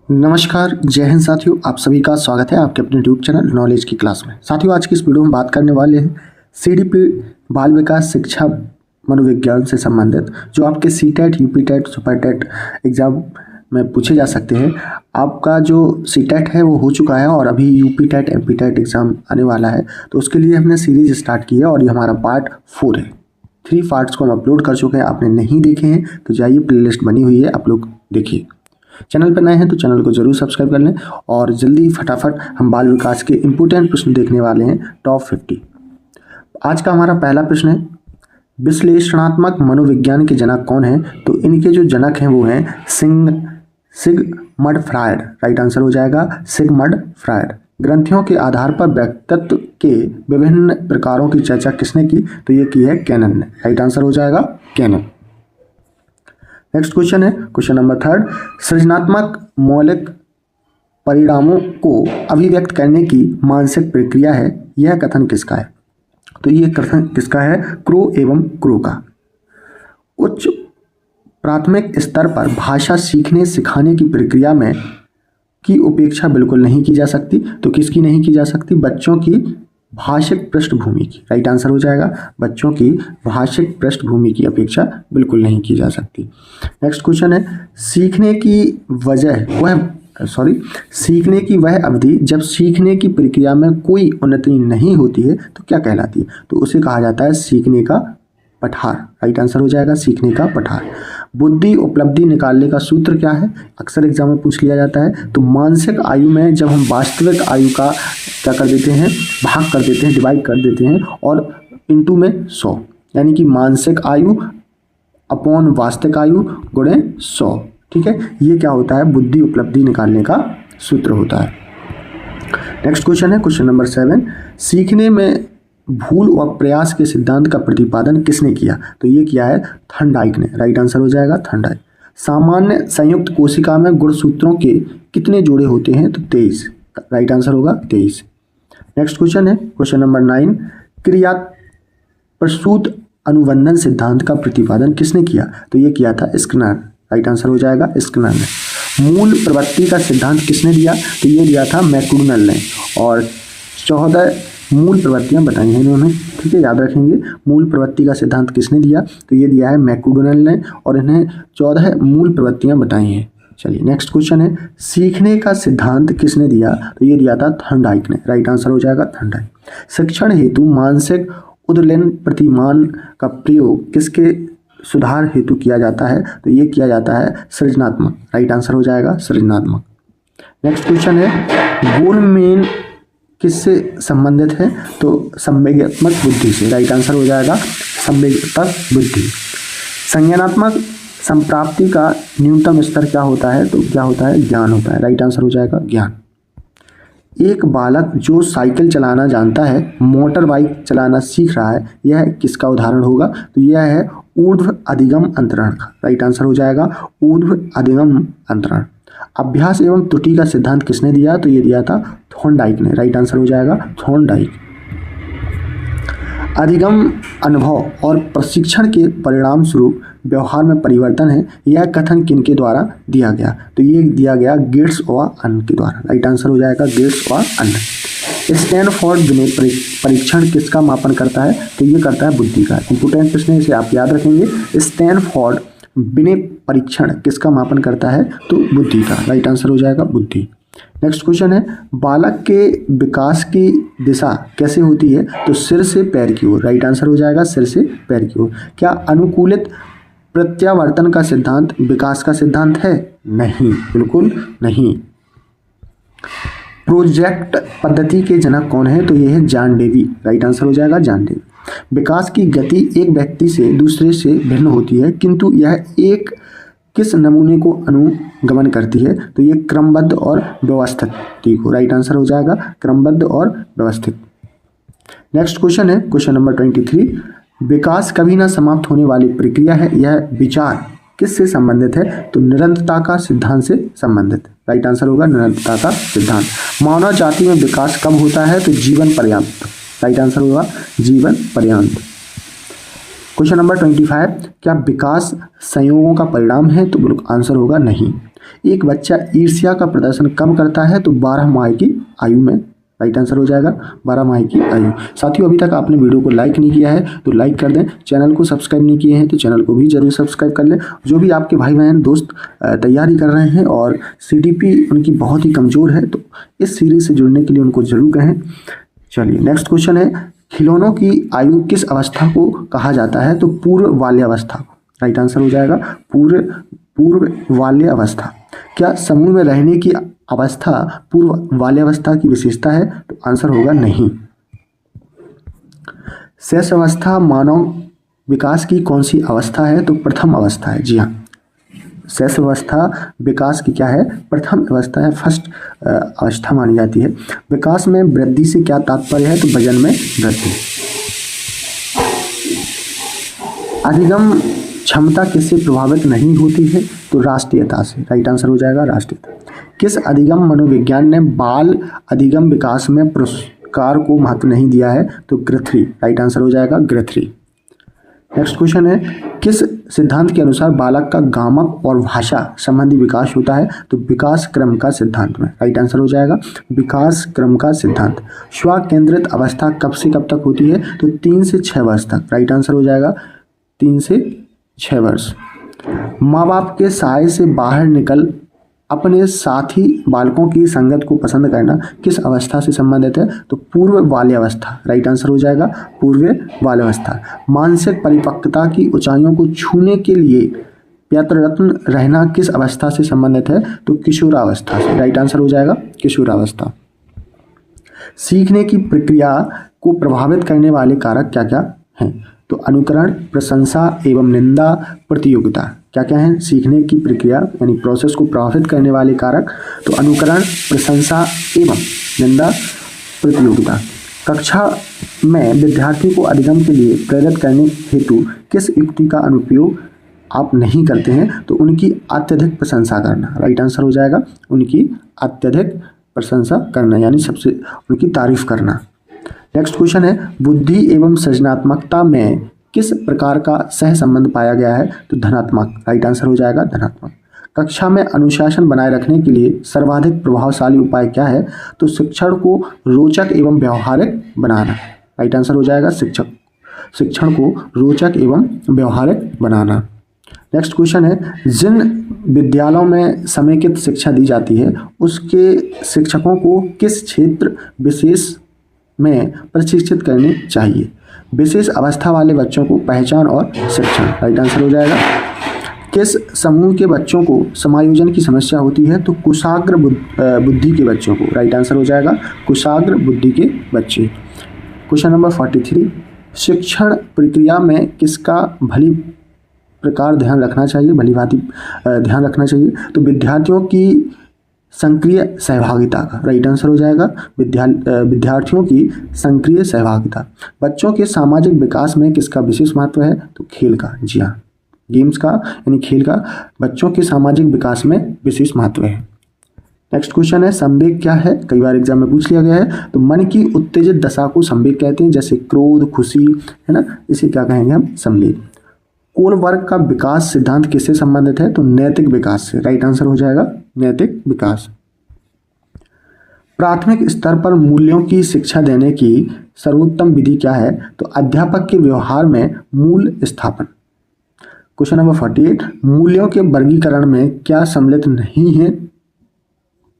नमस्कार, जय हिंद साथियों। आप सभी का स्वागत है आपके अपने यूट्यूब चैनल नॉलेज की क्लास में। साथियों, आज की इस वीडियो में बात करने वाले हैं सीडीपी बाल विकास शिक्षा मनोविज्ञान से संबंधित जो आपके सीटेट, यूपीटेट, सुपरटेट एग्जाम में पूछे जा सकते हैं। आपका जो सीटेट है वो हो चुका है और अभी यूपीटेट, एमपीटेट एग्जाम आने वाला है, तो उसके लिए हमने सीरीज स्टार्ट की है और ये हमारा पार्ट 4 है। 3 पार्ट्स को हम अपलोड कर चुके हैं। आपने नहीं देखे हैं तो जाइए, प्लेलिस्ट बनी हुई है, आप लोग देखिए। चैनल पर नए हैं तो चैनल को जरूर सब्सक्राइब कर लें और जल्दी फटाफट हम बाल विकास के इंपोर्टेंट प्रश्न देखने वाले हैं, टॉप 50। आज का हमारा पहला प्रश्न है, विश्लेषणात्मक मनोविज्ञान के जनक कौन हैं? तो इनके जो जनक हैं वो हैं सिगमंड फ्रायड। राइट आंसर हो जाएगा सिगमंड फ्रायड। ग्रंथियों के आधार पर व्यक्तित्व के विभिन्न प्रकारों की चर्चा किसने की? तो ये की है कैनन ने। राइट आंसर हो जाएगा कैनन। नेक्स्ट क्वेश्चन है क्वेश्चन नंबर 3, सृजनात्मक मौलिक परिणामों को अभिव्यक्त करने की मानसिक प्रक्रिया है, यह कथन किसका है? तो यह कथन किसका है? क्रो एवं क्रो का। उच्च प्राथमिक स्तर पर भाषा सीखने सिखाने की प्रक्रिया में की उपेक्षा बिल्कुल नहीं की जा सकती। तो किसकी नहीं की जा सकती? बच्चों की भाषिक पृष्ठभूमि की। राइट आंसर हो जाएगा बच्चों की भाषिक पृष्ठभूमि की अपेक्षा बिल्कुल नहीं की जा सकती। नेक्स्ट क्वेश्चन है, सीखने की वह अवधि जब सीखने की प्रक्रिया में कोई उन्नति नहीं होती है तो क्या कहलाती है? तो उसे कहा जाता है सीखने का पठार। राइट आंसर हो जाएगा सीखने का पठार। बुद्धि उपलब्धि निकालने का सूत्र क्या है? अक्सर एग्जाम में पूछ लिया जाता है। तो मानसिक आयु में जब हम वास्तविक आयु का क्या कर देते हैं, भाग कर देते हैं, डिवाइड कर देते हैं और इनटू में 100, यानी कि मानसिक आयु अपॉन वास्तविक आयु गुणे 100। ठीक है, ये क्या होता है? बुद्धि उपलब्धि निकालने का सूत्र होता है। नेक्स्ट क्वेश्चन है क्वेश्चन नंबर 7, सीखने में भूल व प्रयास के सिद्धांत का प्रतिपादन किसने किया? तो ये किया है थॉर्नडाइक ने। राइट आंसर हो जाएगा थॉर्नडाइक। सामान्य संयुक्त कोशिका में गुणसूत्रों के कितने जोड़े होते हैं? तो 23। राइट आंसर होगा 23। नेक्स्ट क्वेश्चन है क्वेश्चन नंबर 9, क्रिया प्रसूत अनुबंधन सिद्धांत का प्रतिपादन किसने किया? तो ये किया था स्किनर। राइट आंसर हो जाएगा स्किनर ने। मूल प्रवृत्ति का सिद्धांत किसने दिया? तो ये दिया था मैकडोनल ने और 14 मूल प्रवृत्तियां बताई हैं इन्होंने। ठीक है, याद रखेंगे मूल प्रवृत्ति का सिद्धांत किसने दिया? तो ये दिया है मैकडोनल ने और इन्हें 14 मूल प्रवृत्तियां बताई हैं। चलिए नेक्स्ट क्वेश्चन है, सीखने का सिद्धांत किसने दिया? तो ये दिया था थॉर्नडाइक ने। राइट आंसर हो जाएगा थॉर्नडाइक। शिक्षण हेतु मानसिक उद्दीलन प्रतिमान का प्रयोग किसके सुधार हेतु किया जाता है? तो ये किया जाता है सृजनात्मक। राइट आंसर हो जाएगा सृजनात्मक। नेक्स्ट क्वेश्चन है, गोलमेन किससे संबंधित है? तो संवेगात्मक बुद्धि से। राइट आंसर हो जाएगा संवेगात्मक बुद्धि। संज्ञानात्मक संप्राप्ति का न्यूनतम स्तर क्या होता है? तो क्या होता है? ज्ञान होता है। राइट आंसर हो जाएगा ज्ञान। एक बालक जो साइकिल चलाना जानता है, मोटर बाइक चलाना सीख रहा है, यह किसका उदाहरण होगा? तो यह है ऊर्ध्व अधिगम अंतरण का। राइट आंसर हो जाएगा ऊर्ध्व अधिगम अंतरण। अभ्यास एवं त्रुटि का सिद्धांत किसने दिया? तो ये दिया था थॉर्नडाइक ने। राइट आंसर हो जाएगा थॉर्नडाइक। अधिगम अनुभव और प्रशिक्षण के परिणाम स्वरूप व्यवहार में परिवर्तन है, यह कथन किनके द्वारा दिया गया? तो ये दिया गया गेट्स और अन्य के द्वारा। राइट आंसर हो जाएगा गेट्स और अन्य। स्टैनफोर्ड विनय परीक्षण किसका मापन करता है? तो ये करता है बुद्धि का। इंपोर्टेंट प्रश्न है, इसे आप याद रखेंगे। स्टैनफोर्ड विनय परीक्षण किसका मापन करता है? तो बुद्धि का। राइट आंसर हो जाएगा बुद्धि। नेक्स्ट क्वेश्चन है, बालक के विकास की दिशा कैसे होती है? तो सिर से पैर की ओर। राइट आंसर हो जाएगा सिर से पैर की ओर। क्या अनुकूलित प्रत्यावर्तन का सिद्धांत विकास का सिद्धांत है? नहीं, बिल्कुल नहीं। प्रोजेक्ट पद्धति के जनक कौन है? तो ये है जॉन डेवी। राइट आंसर हो जाएगा जॉन डेवी। विकास की गति एक व्यक्ति से दूसरे से भिन्न होती है, किंतु यह एक किस नमूने को अनुगमन करती है? तो ये क्रमबद्ध और व्यवस्थित को। राइट आंसर हो जाएगा क्रमबद्ध और व्यवस्थित। नेक्स्ट क्वेश्चन है क्वेश्चन नंबर 23, विकास कभी ना समाप्त होने वाली प्रक्रिया है, यह विचार किससे संबंधित है? तो निरंतरता का सिद्धांत से संबंधित। राइट आंसर होगा निरंतरता का सिद्धांत। मानव जाति में विकास कब होता है? तो जीवन पर्यंत। राइट आंसर होगा जीवन पर्यंत। क्वेश्चन नंबर 25, क्या विकास संयोगों का परिणाम है? तो आंसर होगा नहीं। एक बच्चा ईर्ष्या का प्रदर्शन कब करता है? तो 12 माह की आयु में। राइट आंसर हो जाएगा 12 माह की आयु। साथियों, अभी तक आपने वीडियो को लाइक नहीं किया है तो लाइक कर दें। चैनल को सब्सक्राइब नहीं किए हैं तो चैनल को भी जरूर सब्सक्राइब कर लें। जो भी आपके भाई बहन दोस्त तैयारी कर रहे हैं और CDP उनकी बहुत ही कमज़ोर है तो इस सीरीज से जुड़ने के लिए उनको जरूर कहें। चलिए नेक्स्ट क्वेश्चन है, खिलौनों की आयु किस अवस्था को कहा जाता है? तो पूर्व बाल्यावस्था। राइट आंसर हो जाएगा पूर्व बाल्यावस्था। क्या समूह में रहने की अवस्था पूर्व बाल्यावस्था की विशेषता है? तो आंसर होगा नहीं। शेष अवस्था मानव विकास की कौन सी अवस्था है? तो प्रथम अवस्था है। जी हाँ, शेष अवस्था विकास की क्या है? प्रथम अवस्था है, फर्स्ट अवस्था मानी जाती है। विकास में वृद्धि से क्या तात्पर्य है? तो वजन में वृद्धि। अधिगम क्षमता किससे प्रभावित नहीं होती है? तो राष्ट्रीयता से। राइट आंसर हो जाएगा राष्ट्रीयता। किस अधिगम मनोविज्ञान ने बाल अधिगम विकास में पुरस्कार को महत्व नहीं दिया है? तो ग्रथरी। राइट आंसर हो जाएगा ग्रथरी। नेक्स्ट क्वेश्चन है, किस सिद्धांत के अनुसार बालक का गामक और भाषा संबंधी विकास होता है? तो विकास क्रम का सिद्धांत में। राइट आंसर हो जाएगा विकास क्रम का सिद्धांत। स्व केंद्रित अवस्था कब से कब तक होती है? तो 3 से 6 वर्ष तक। राइट आंसर हो जाएगा 3 से 6 वर्ष। माँ बाप के साय से बाहर निकल अपने साथी बालकों की संगत को पसंद करना किस अवस्था से संबंधित है? तो पूर्व बाल्यावस्था। राइट आंसर हो जाएगा पूर्व बाल्यावस्था। मानसिक परिपक्वता की ऊंचाइयों को छूने के लिए प्रयत्नरत रहना किस अवस्था से संबंधित है? तो किशोरावस्था से। राइट आंसर हो जाएगा किशोरावस्था। सीखने की प्रक्रिया को प्रभावित करने वाले कारक क्या क्या हैं? तो अनुकरण, प्रशंसा एवं निंदा, प्रतियोगिता। क्या क्या है? सीखने की प्रक्रिया यानी प्रोसेस को प्रभावित करने वाले कारक। तो अनुकरण, प्रशंसा एवं निंदा, प्रतियोगिता। कक्षा में विद्यार्थियों को अधिगम के लिए प्रेरित करने हेतु किस युक्ति का अनुप्रयोग आप नहीं करते हैं? तो उनकी अत्यधिक प्रशंसा करना। राइट आंसर हो जाएगा उनकी अत्यधिक प्रशंसा करना यानी सबसे उनकी तारीफ करना। नेक्स्ट क्वेश्चन है, बुद्धि एवं सृजनात्मकता में किस प्रकार का सह संबंध पाया गया है? तो धनात्मक। राइट आंसर हो जाएगा धनात्मक। कक्षा में अनुशासन बनाए रखने के लिए सर्वाधिक प्रभावशाली उपाय क्या है? तो शिक्षण को रोचक एवं व्यवहारिक बनाना। राइट आंसर हो जाएगा शिक्षण को रोचक एवं व्यवहारिक बनाना। नेक्स्ट क्वेश्चन है, जिन विद्यालयों में समेकित शिक्षा दी जाती है उसके शिक्षकों को किस क्षेत्र विशेष में प्रशिक्षित करनी चाहिए? विशेष अवस्था वाले बच्चों को पहचान और शिक्षण। राइट आंसर हो जाएगा। किस समूह के बच्चों को समायोजन की समस्या होती है? तो कुशाग्र बुद्धि के बच्चों को। राइट आंसर हो जाएगा कुशाग्र बुद्धि के बच्चे। क्वेश्चन नंबर 43, शिक्षण प्रक्रिया में किसका भली प्रकार ध्यान रखना चाहिए? भली भांति ध्यान रखना चाहिए। तो विद्यार्थियों की सक्रिय सहभागिता का। राइट आंसर हो जाएगा विद्यार्थियों की सक्रिय सहभागिता। बच्चों के सामाजिक विकास में किसका विशेष महत्व है? तो खेल का। जी हाँ, गेम्स का यानी खेल का बच्चों के सामाजिक विकास में विशेष महत्व है। नेक्स्ट क्वेश्चन है, संवेग क्या है? कई बार एग्जाम में पूछ लिया गया है। तो मन की उत्तेजित दशा को संवेग कहते हैं, जैसे क्रोध, खुशी, है ना, इसे क्या कहेंगे हम? संवेग। कोल वर्ग का विकास सिद्धांत किससे संबंधित है? तो नैतिक विकास से। राइट आंसर हो जाएगा नैतिक विकास। प्राथमिक स्तर पर मूल्यों की शिक्षा देने की सर्वोत्तम विधि क्या है? तो अध्यापक के व्यवहार में मूल स्थापन। क्वेश्चन नंबर 48, मूल्यों के वर्गीकरण में क्या सम्मिलित नहीं है?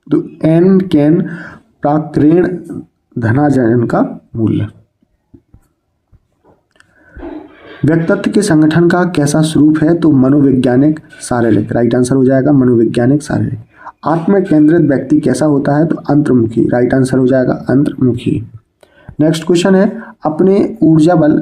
तो एन कैन प्राक्रेण धनाजयन का मूल्य। व्यक्तित्व के संगठन का कैसा स्वरूप है? तो मनोवैज्ञानिक शारीरिक। राइट आंसर हो जाएगा मनोवैज्ञानिक शारीरिक। आत्म केंद्रित व्यक्ति कैसा होता है? तो अंतर्मुखी। राइट आंसर हो जाएगा अंतर्मुखी। नेक्स्ट क्वेश्चन है, अपने ऊर्जा बल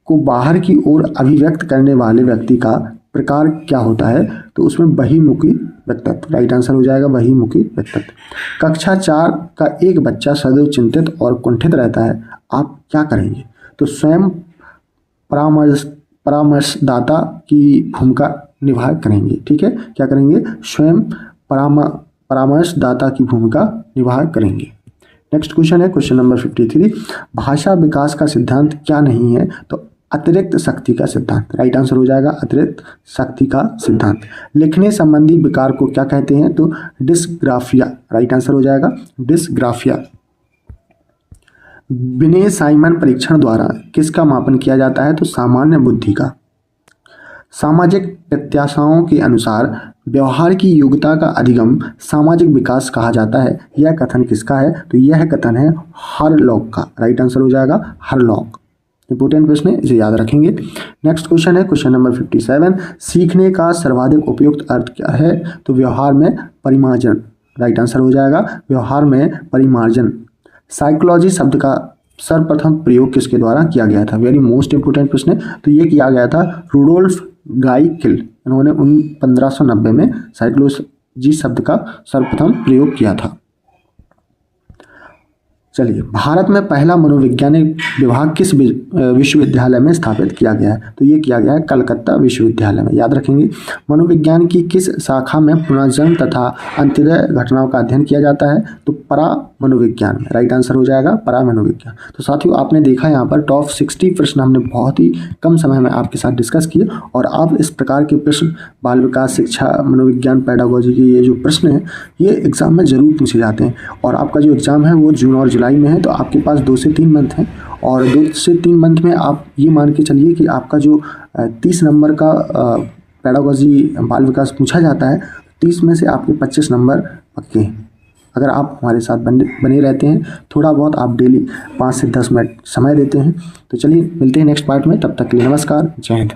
को बाहर की ओर अभिव्यक्त करने वाले व्यक्ति का प्रकार क्या होता है? तो उसमें बहिर्मुखी व्यक्तित्व। राइट आंसर हो जाएगा बहिर्मुखी व्यक्तित्व। कक्षा 4 का एक बच्चा सदैव चिंतित और कुंठित रहता है, आप क्या करेंगे? तो स्वयं परामर्शदाता की भूमिका निभा करेंगे। ठीक है, क्या करेंगे? स्वयं परामर्शदाता की भूमिका निभा करेंगे। नेक्स्ट क्वेश्चन है क्वेश्चन नंबर 53, भाषा विकास का सिद्धांत क्या नहीं है? तो अतिरिक्त शक्ति का सिद्धांत, राइट आंसर हो जाएगा अतिरिक्त शक्ति का सिद्धांत। लिखने संबंधी विकार को क्या कहते हैं? तो डिस्ग्राफिया, राइट आंसर हो जाएगा डिस्ग्राफिया। विनय साइमन परीक्षण द्वारा किसका मापन किया जाता है? तो सामान्य बुद्धि का। सामाजिक प्रत्याशाओं के अनुसार व्यवहार की योग्यता का अधिगम सामाजिक विकास कहा जाता है। यह कथन किसका है? तो यह कथन है हरलॉक का, राइट आंसर हो जाएगा हरलॉक। इंपोर्टेंट प्रश्न है, इसे याद रखेंगे। नेक्स्ट क्वेश्चन है क्वेश्चन नंबर 57। सीखने का सर्वाधिक उपयुक्त अर्थ क्या है? तो व्यवहार में परिमार्जन, राइट आंसर हो जाएगा व्यवहार में परिमार्जन। साइकोलॉजी शब्द का सर्वप्रथम प्रयोग किसके द्वारा किया गया था? वेरी मोस्ट इंपोर्टेंट प्रश्न है। तो ये किया गया था रुडोल्फ गाइकिल, इन्होंने 1590 में साइकोलॉजी शब्द का सर्वप्रथम प्रयोग किया था। चलिए, भारत में पहला मनोवैज्ञानिक विभाग किस विश्वविद्यालय में स्थापित किया गया है? तो ये किया गया है कलकत्ता विश्वविद्यालय में, याद रखेंगे। मनोविज्ञान की किस शाखा में पुनर्जन्म तथा अंत्योदय घटनाओं का अध्ययन किया जाता है? तो परा मनोविज्ञान में, राइट आंसर हो जाएगा परा मनोविज्ञान। तो साथियों, आपने देखा यहाँ पर टॉप 60 प्रश्न हमने बहुत ही कम समय में आपके साथ डिस्कस किए, और आप इस प्रकार के प्रश्न बाल विकास, शिक्षा, मनोविज्ञान, पेडागोजी के ये जो प्रश्न हैं ये एग्जाम में जरूर पूछे जाते हैं। और आपका जो एग्जाम है वो जून और जुलाई में है, तो आपके पास 2 से 3 मंथ हैं, और 2 से 3 मंथ में आप ये मान के चलिए कि आपका जो 30 नंबर का पेडागोजी बाल विकास पूछा जाता है, 30 में से आपके 25 नंबर पक्के हैं। अगर आप हमारे साथ बने रहते हैं, थोड़ा बहुत आप डेली 5 से 10 मिनट समय देते हैं। तो चलिए मिलते हैं नेक्स्ट पार्ट में, तब तक के लिए नमस्कार, जय हिंद।